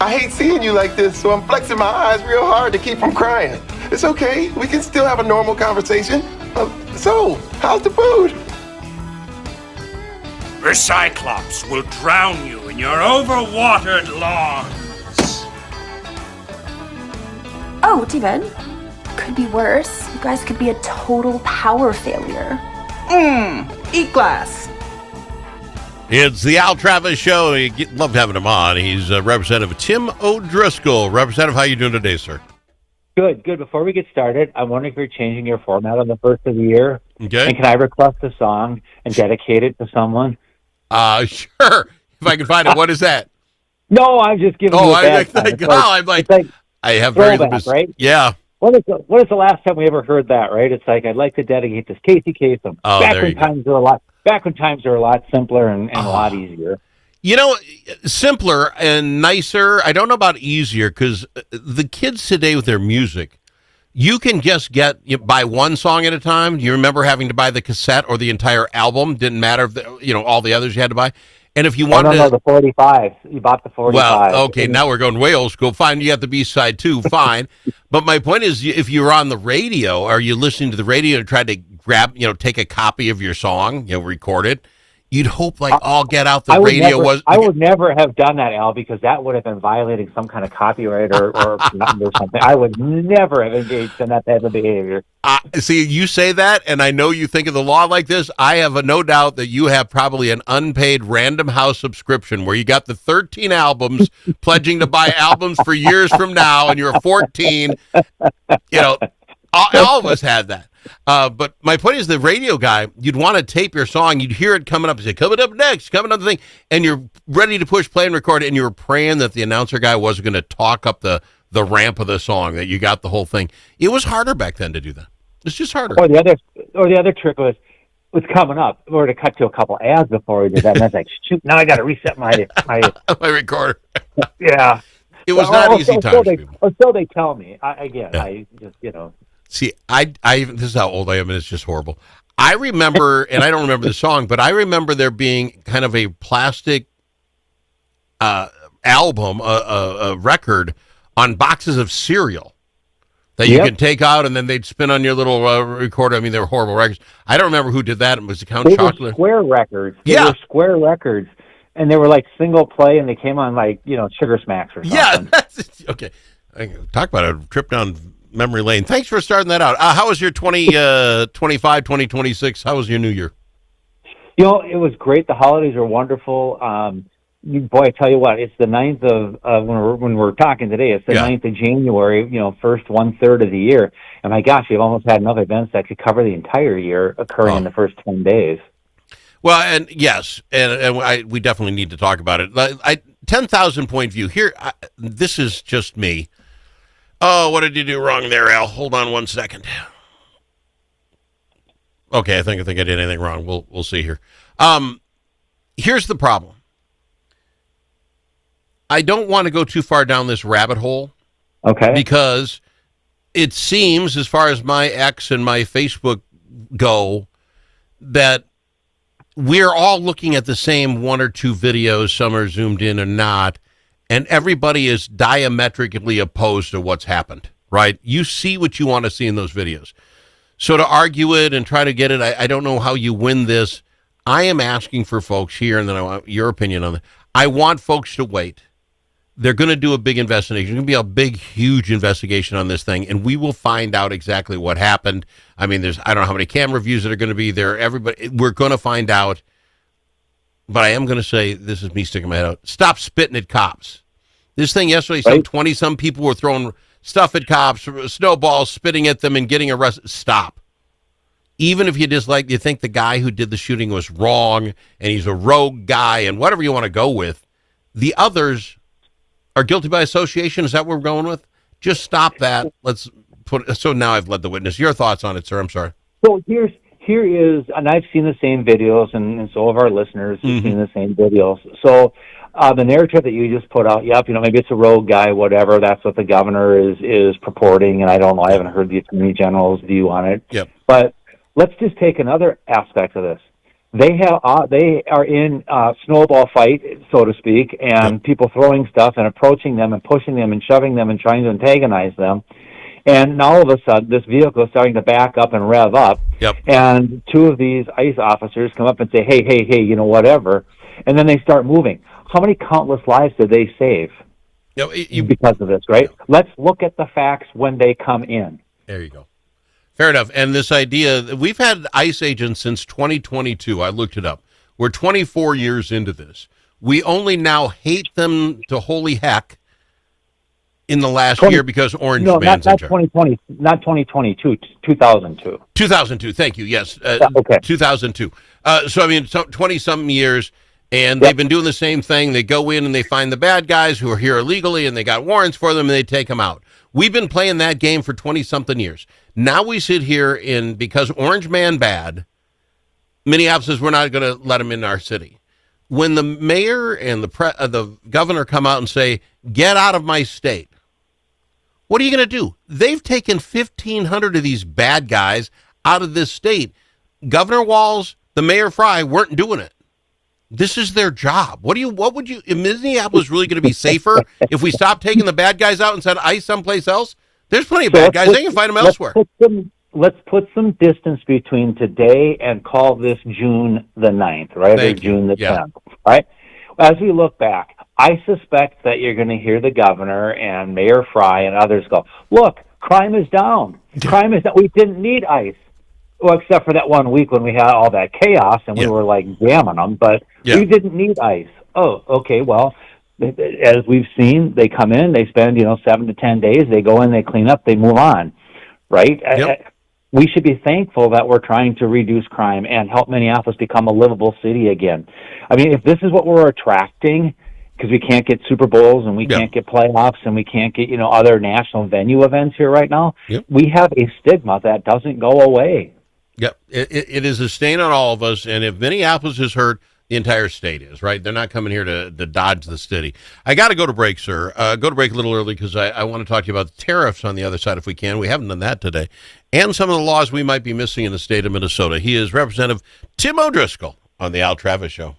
I hate seeing you like this, so I'm flexing my eyes real hard to keep from crying. It's okay. We can still have a normal conversation. So, how's the food? The Cyclops will drown you in your overwatered lawns. Oh, David. Could be worse. You guys could be a total power failure. Eat glass. It's the Al Travis Show. Loved having him on. He's Representative Tim O'Driscoll. Representative, how you doing today, sir? Good. Before we get started, I'm wondering if you're changing your format on the first of the year. Okay. And can I request a song and dedicate it to someone? Sure. If I can find it. What is that? No, I'm just giving you a bad time. I have very throwback, right? Yeah. What is the last time we ever heard that, right? It's like, I'd like to dedicate this Casey Kasem. Oh, back when times were a lot simpler and a lot easier. You know, simpler and nicer. I don't know about easier, because the kids today with their music, you can just buy one song at a time. Do you remember having to buy the cassette or the entire album? Didn't matter if all the others you had to buy. And if you wanted the 45. You bought the 45. Well, okay, now we're going way old school. Fine, you got the B-side too, fine. But my point is, if you're on the radio, are you listening to the radio and try to grab, take a copy of your song, record it? You'd hope all get out the radio was. I would never have done that, Al, because that would have been violating some kind of copyright or patent or something. I would never have engaged in that type of behavior. See, you say that, and I know you think of the law like this. I have no doubt that you have probably an unpaid Random House subscription where you got the 13 albums, pledging to buy albums for years from now, and you're 14. All of us had that. But my point is, the radio guy, you'd want to tape your song, you'd hear it coming up, and say, coming up next, coming up the thing, and you're ready to push play and record it, and you were praying that the announcer guy wasn't going to talk up the ramp of the song, that you got the whole thing. It was harder back then to do that. It's just harder. Or the other trick was coming up, or to cut to a couple ads before we did that, and that's like, shoot, now I got to reset my my recorder. Yeah. It was not easy times. Or so they tell me. I just, See, I this is how old I am, and it's just horrible. I remember, and I don't remember the song, but I remember there being kind of a plastic album, a record on boxes of cereal that you could take out, and then they'd spin on your little recorder. I mean, they were horrible records. I don't remember who did that. It was Count Chocula. Were square records. They were square records, and they were like single play, and they came on Sugar Smacks or something. Yeah, okay. Talk about a trip down memory lane. Thanks for starting that out. How was your 2025, 2026? How was your new year? It was great. The holidays are wonderful. Boy, I tell you what, it's the 9th of when we're talking today, it's the 9th of January, first 1/3 of the year. And my gosh, we've almost had enough events that could cover the entire year occurring in the first 10 days. Well, and yes, and we definitely need to talk about it. 10,000 point view here. This is just me. Oh, what did you do wrong there, Al? Hold on one second. Okay, I think I did anything wrong. We'll see here. Here's the problem. I don't want to go too far down this rabbit hole. Okay. Because it seems, as far as my X and my Facebook go, that we're all looking at the same one or two videos. Some are zoomed in or not. And everybody is diametrically opposed to what's happened, right? You see what you want to see in those videos. So to argue it and try to get it, I don't know how you win this. I am asking for folks here, and then I want your opinion on it. I want folks to wait. They're going to do a big investigation. There's going to be a big, huge investigation on this thing, and we will find out exactly what happened. I mean, I don't know how many camera views that are going to be there. We're going to find out. But I am going to say, this is me sticking my head out, stop spitting at cops. This thing yesterday, some 20-some people were throwing stuff at cops, snowballs, spitting at them, and getting arrested. Stop. Even if you think the guy who did the shooting was wrong, and he's a rogue guy, and whatever you want to go with, the others are guilty by association. Is that what we're going with? Just stop that. So now I've led the witness. Your thoughts on it, sir? I'm sorry. So here is, and I've seen the same videos, and so have our listeners have seen the same videos. So the narrative that you just put out, maybe it's a rogue guy, whatever. That's what the governor is purporting, and I don't know. I haven't heard the Attorney General's view on it. Yep. But let's just take another aspect of this. They are in snowball fight, so to speak, and people throwing stuff and approaching them and pushing them and shoving them and trying to antagonize them. And now all of a sudden, this vehicle is starting to back up and rev up. And two of these ICE officers come up and say, hey, you know, whatever. And then they start moving. How many countless lives did they save because of this, right? Let's look at the facts when they come in. There you go. Fair enough. And this idea, we've had ICE agents since 2022. I looked it up. We're 24 years into this. We only now hate them to holy heck in the last year because Orange Man's in charge. 2020, not 2022, 2002. 2002, thank you, yes. Okay. 2002. So, I mean, 20-something years, and they've been doing the same thing. They go in and they find the bad guys who are here illegally, and they got warrants for them, and they take them out. We've been playing that game for 20-something years. Now we sit here because Orange Man bad, Minneapolis says we're not going to let him in our city. When the mayor and the governor come out and say, get out of my state, what are you going to do? They've taken 1,500 of these bad guys out of this state. Governor Walz, the Mayor Fry weren't doing it. This is their job. What would you, is Minneapolis really going to be safer if we stopped taking the bad guys out and said ICE someplace else? There's plenty of bad guys. They can find them elsewhere. Let's put some distance between today and call this June the 9th, right? Or June the 10th, right? As we look back, I suspect that you're going to hear the governor and Mayor Fry and others go, look, crime is down. Crime is down. We didn't need ICE. Well, except for that 1 week when we had all that chaos and we were like jamming them, but we didn't need ICE. Oh, okay, well, as we've seen, they come in, they spend, 7 to 10 days, they go in, they clean up, they move on, right? We should be thankful that we're trying to reduce crime and help Minneapolis become a livable city again. I mean, if this is what we're attracting, because we can't get Super Bowls and we can't get playoffs and we can't get, other national venue events here right now, we have a stigma that doesn't go away. Yep, it is a stain on all of us, and if Minneapolis is hurt, the entire state is, right? They're not coming here to dodge the city. I got to go to break, sir. Go to break a little early because I want to talk to you about the tariffs on the other side if we can. We haven't done that today. And some of the laws we might be missing in the state of Minnesota. He is Representative Tim O'Driscoll on the Al Travis Show.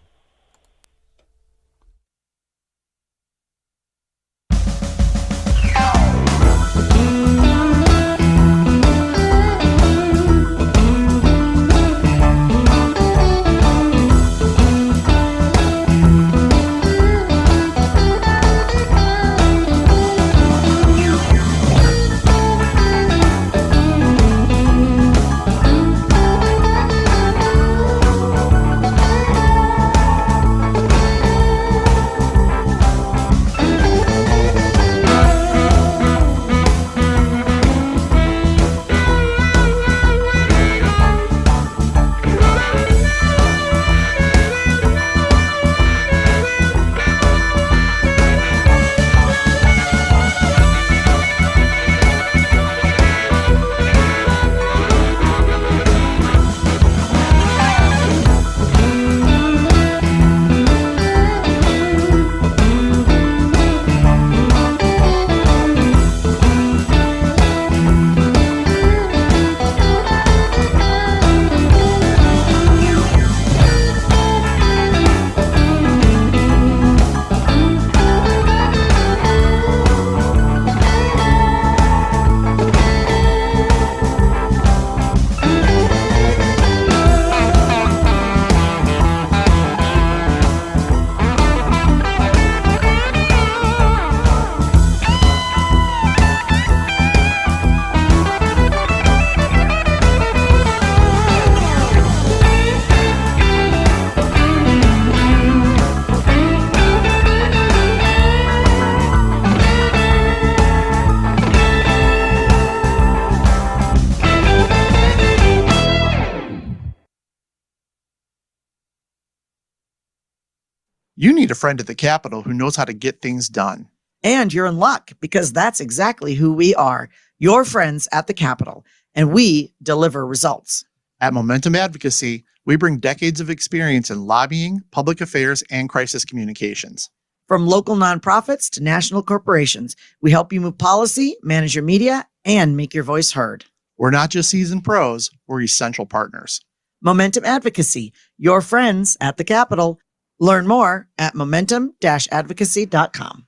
You need a friend at the Capitol who knows how to get things done. And you're in luck because that's exactly who we are, your friends at the Capitol, and we deliver results. At Momentum Advocacy, we bring decades of experience in lobbying, public affairs, and crisis communications. From local nonprofits to national corporations, we help you move policy, manage your media, and make your voice heard. We're not just seasoned pros, we're essential partners. Momentum Advocacy, your friends at the Capitol. Learn more at momentum-advocacy.com.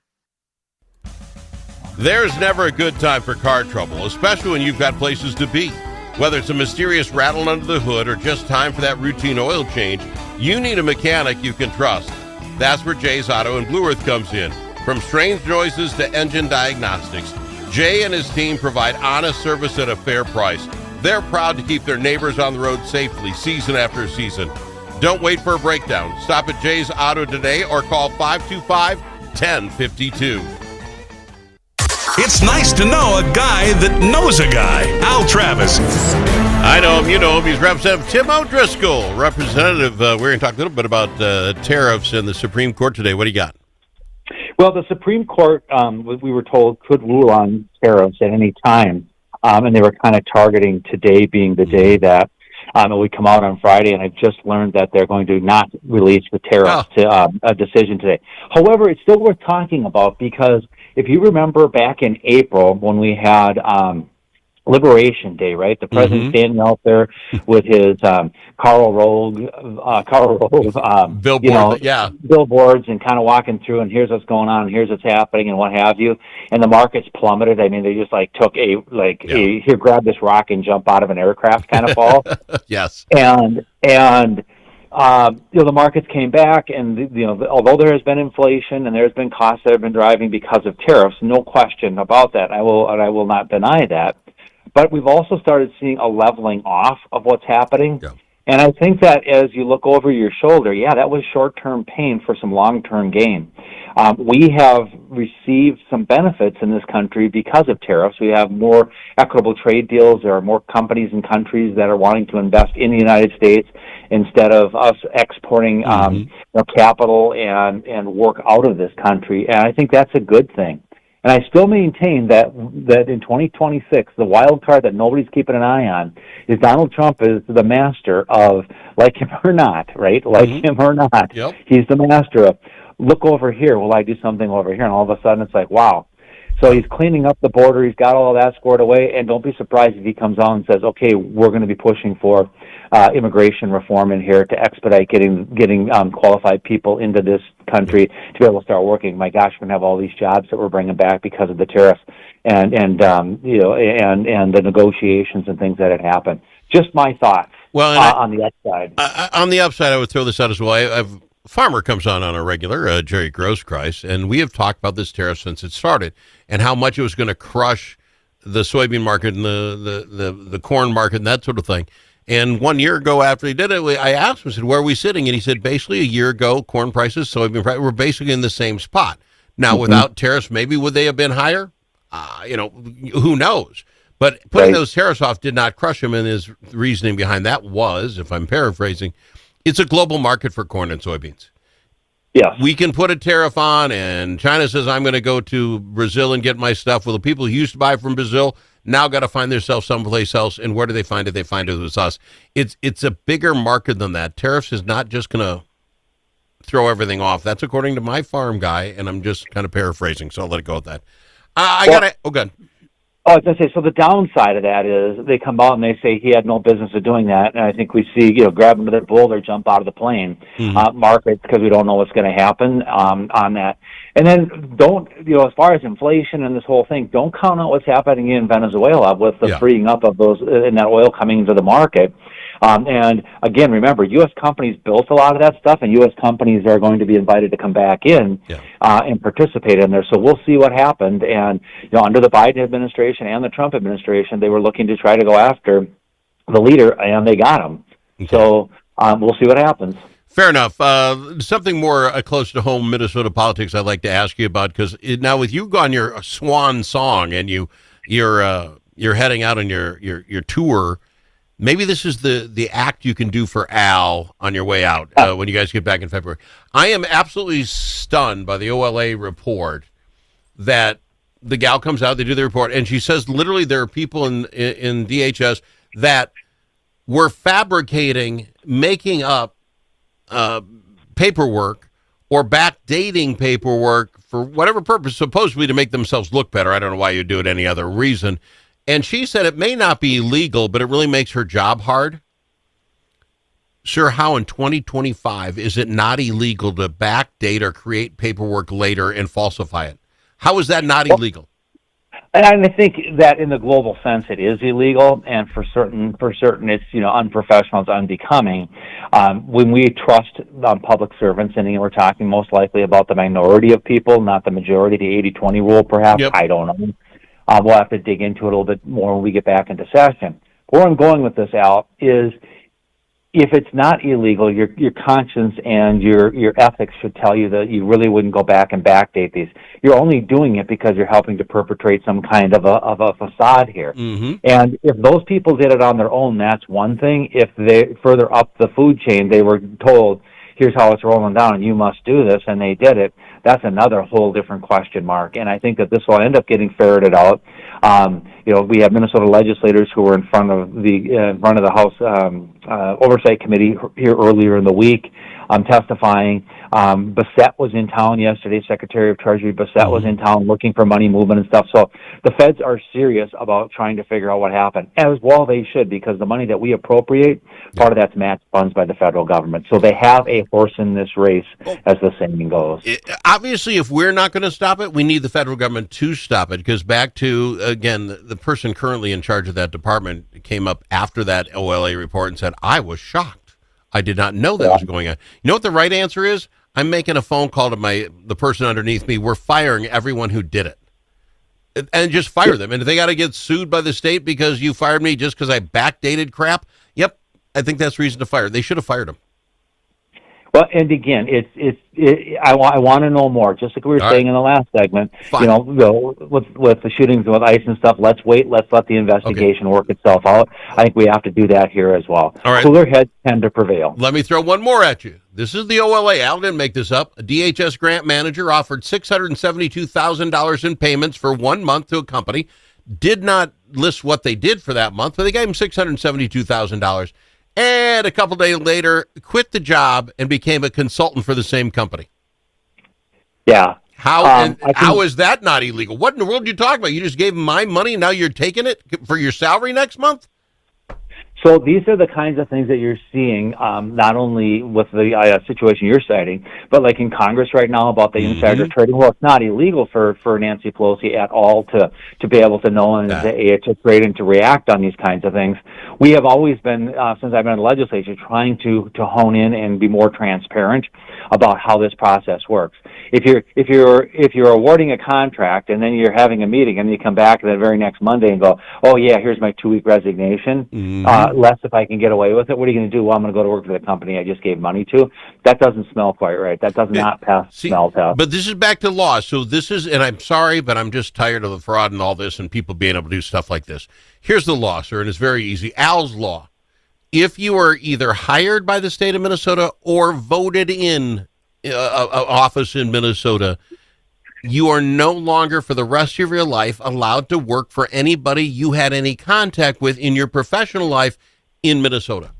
There's never a good time for car trouble, especially when you've got places to be. Whether it's a mysterious rattle under the hood or just time for that routine oil change, you need a mechanic you can trust. That's where Jay's Auto in Blue Earth comes in. From strange noises to engine diagnostics, Jay and his team provide honest service at a fair price. They're proud to keep their neighbors on the road safely season after season. Don't wait for a breakdown. Stop at Jay's Auto today or call 525-1052. It's nice to know a guy that knows a guy. Al Travis. I know him, you know him. He's Representative Tim O'Driscoll. Representative, we're going to talk a little bit about tariffs in the Supreme Court today. What do you got? Well, the Supreme Court, we were told, could rule on tariffs at any time, and they were kind of targeting today being the day that it would come out on Friday, and I just learned that they're going to not release the tariffs to a decision today. However, it's still worth talking about because if you remember back in April when we had Liberation Day, right? The president standing out there with his Karl Rove, billboard, billboards, and kind of walking through, and here's what's going on, and here's what's happening, and what have you. And the markets plummeted. I mean, they just took here, grab this rock and jump out of an aircraft kind of fall. Yes. And the markets came back, and although there has been inflation and there's been costs that have been driving because of tariffs, no question about that. I will not deny that. But we've also started seeing a leveling off of what's happening. Yeah. And I think that as you look over your shoulder, that was short-term pain for some long-term gain. We have received some benefits in this country because of tariffs. We have more equitable trade deals. There are more companies and countries that are wanting to invest in the United States instead of us exporting capital and work out of this country. And I think that's a good thing. And I still maintain that in 2026, the wild card that nobody's keeping an eye on is Donald Trump is the master of, like him or not, right? Like him or not. Yep. He's the master of, look over here, will I do something over here? And all of a sudden it's like, wow. So he's cleaning up the border. He's got all of that squared away. And don't be surprised if he comes on and says, okay, we're going to be pushing for immigration reform in here to expedite getting qualified people into this country to be able to start working. My gosh, we're going to have all these jobs that we're bringing back because of the tariffs and the negotiations and things that had happened. Just my thoughts. Well, on the upside. On the upside, I would throw this out as well. Farmer comes on a regular, Jerry Grosskreis, and we have talked about this tariff since it started and how much it was going to crush the soybean market and the corn market and that sort of thing. And 1 year ago after he did it, I asked him, I said, where are we sitting? And he said, basically a year ago, corn prices, soybean prices, we're basically in the same spot. Now, without tariffs, maybe would they have been higher? Who knows? But putting those tariffs off did not crush him, and his reasoning behind that was, if I'm paraphrasing, it's a global market for corn and soybeans. Yes. We can put a tariff on, and China says, I'm going to go to Brazil and get my stuff. Well, the people who used to buy from Brazil now got to find themselves someplace else. And where do they find it? They find it with us. It's a bigger market than that. Tariffs is not just going to throw everything off. That's according to my farm guy, and I'm just kind of paraphrasing, so I'll let it go with that. Good. I was going to say, so the downside of that is they come out and they say he had no business of doing that. And I think we see, grab him to the boulder, jump out of the plane, markets, because we don't know what's going to happen on that. And then as far as inflation and this whole thing, don't count out what's happening in Venezuela with the freeing up of those and that oil coming into the market. And again, remember, U.S. companies built a lot of that stuff, and U.S. companies are going to be invited to come back in and participate in there. So we'll see what happened. And under the Biden administration and the Trump administration, they were looking to try to go after the leader, and they got him. Okay. So we'll see what happens. Fair enough. Something more close to home Minnesota politics I'd like to ask you about, because now with you on your swan song and you're heading out on your tour. Maybe this is the act you can do for Al on your way out when you guys get back in February. I am absolutely stunned by the OLA report that the gal comes out, they do the report, and she says literally there are people in DHS that were fabricating, making up paperwork or backdating paperwork for whatever purpose, supposedly to make themselves look better. I don't know why you'd do it any other reason. And she said it may not be legal, but it really makes her job hard. Sir, how in 2025 is it not illegal to backdate or create paperwork later and falsify it? How is that not illegal? And I think that in the global sense, it is illegal, and for certain, it's unprofessional, it's unbecoming. When we trust public servants, and we're talking most likely about the minority of people, not the majority, the 80-20 rule, perhaps. Yep. I don't know. We'll have to dig into it a little bit more when we get back into session. Where I'm going with this, Al, is if it's not illegal, your conscience and your ethics should tell you that you really wouldn't go back and backdate these. You're only doing it because you're helping to perpetrate some kind of a facade here. Mm-hmm. And if those people did it on their own, that's one thing. If they further up the food chain, they were told, here's how it's rolling down and you must do this, and they did it, that's another whole different question mark. And I think that this will end up getting ferreted out. We have Minnesota legislators who were in front of the House Oversight Committee here earlier in the week, testifying. Bassett was in town yesterday. Secretary of Treasury Bassett was in town looking for money movement and stuff. So the feds are serious about trying to figure out what happened, as well they should, because the money that we appropriate, part of that's matched funds by the federal government. So they have a horse in this race, as the saying goes. Obviously, if we're not going to stop it, we need the federal government to stop it, because back to, again, the person currently in charge of that department came up after that OLA report and said, I was shocked. I did not know that was going on. You know what the right answer is? I'm making a phone call to the person underneath me. We're firing everyone who did it. And just fire them. And if they got to get sued by the state because you fired me just because I backdated crap, yep, I think that's reason to fire. They should have fired him. Well, and again, I want to know more. Just like we were saying in the last segment, Fine. With the shootings with ICE and stuff, let's wait. Let's let the investigation work itself out. I think we have to do that here as well. All right. Cooler heads tend to prevail. Let me throw one more at you. This is the OLA. Al didn't make this up. A DHS grant manager offered $672,000 in payments for 1 month to a company. Did not list what they did for that month, but they gave him $672,000. And a couple days later, quit the job and became a consultant for the same company. Yeah. How is that not illegal? What in the world are you talking about? You just gave him my money and now you're taking it for your salary next month? So these are the kinds of things that you're seeing, not only with the situation you're citing, but like in Congress right now about the insider trading. Well, it's not illegal for Nancy Pelosi at all to be able to know and to trade and to react on these kinds of things. We have always been, since I've been in the legislature, trying to hone in and be more transparent about how this process works. If you're awarding a contract and then you're having a meeting and you come back the very next Monday and go, oh yeah, here's my 2-week resignation, less if I can get away with it. What are you going to do? Well, I'm going to go to work for the company I just gave money to. That doesn't smell quite right. That does not pass smell test. But this is back to law. So this is, and I'm sorry, but I'm just tired of the fraud and all this and people being able to do stuff like this. Here's the law, sir, and it's very easy. Al's law. If you are either hired by the state of Minnesota or voted in an office in Minnesota, you are no longer for the rest of your life allowed to work for anybody you had any contact with in your professional life in Minnesota.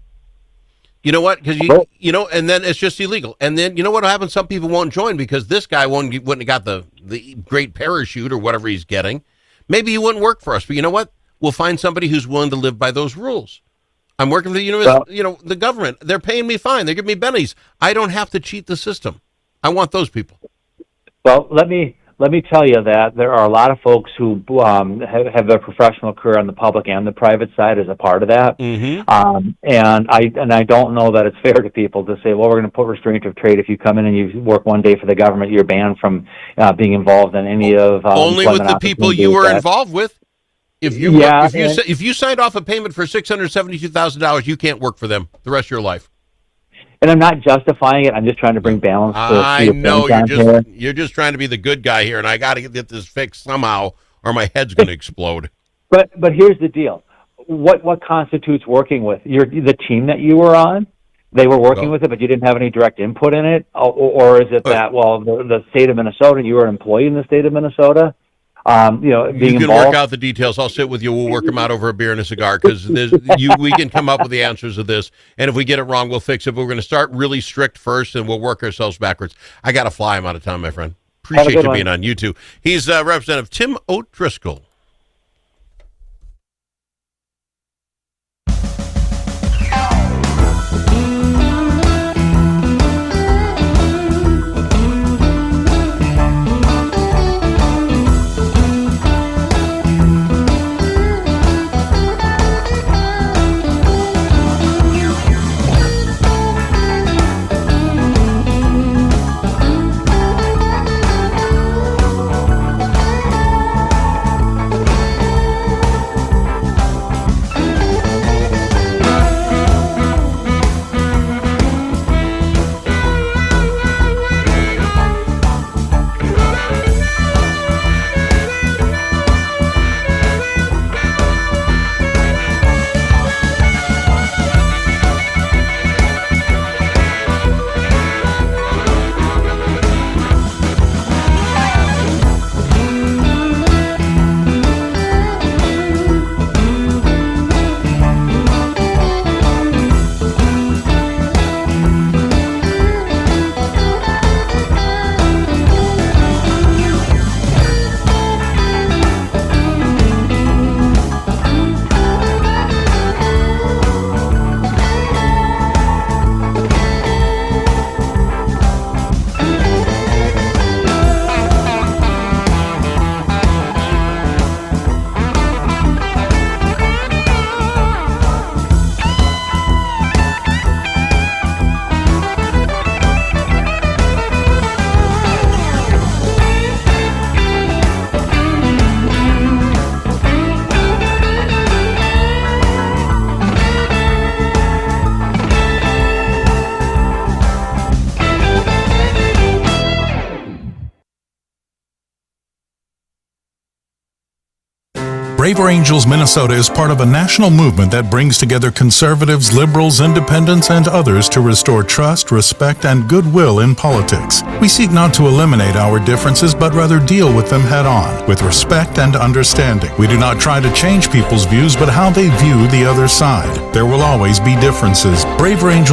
You know what? Because and then it's just illegal. And then you know what will happen? Some people won't join because this guy wouldn't have got the great parachute or whatever he's getting. Maybe he wouldn't work for us. But you know what? We'll find somebody who's willing to live by those rules. I'm working for the the government. They're paying me fine. They give me bennies. I don't have to cheat the system. I want those people. Well, let me tell you that there are a lot of folks who have their professional career on the public and the private side as a part of that. And I don't know that it's fair to people to say, well, we're going to put restraint of trade. If you come in and you work one day for the government, you're banned from being involved in any of only with the people you were involved with. If you signed off a payment for $672,000, you can't work for them the rest of your life. And I'm not justifying it. I'm just trying to bring balance. I know you're just trying to be the good guy here, and I got to get this fixed somehow, or my head's going to explode. But here's the deal: what constitutes working with the team that you were on? They were working with it, but you didn't have any direct input in it, or is it that the state of Minnesota, you were an employee in the state of Minnesota? Being you can involved. work out the details. I'll sit with you. We'll work them out over a beer and a cigar because we can come up with the answers of this. And if we get it wrong, we'll fix it. But we're going to start really strict first, and we'll work ourselves backwards. I got to fly. I'm out of time, my friend. Appreciate you being on. You too. He's Representative Tim O'Driscoll. Braver Angels Minnesota is part of a national movement that brings together conservatives, liberals, independents, and others to restore trust, respect, and goodwill in politics. We seek not to eliminate our differences, but rather deal with them head on, with respect and understanding. We do not try to change people's views, but how they view the other side. There will always be differences. Braver Angels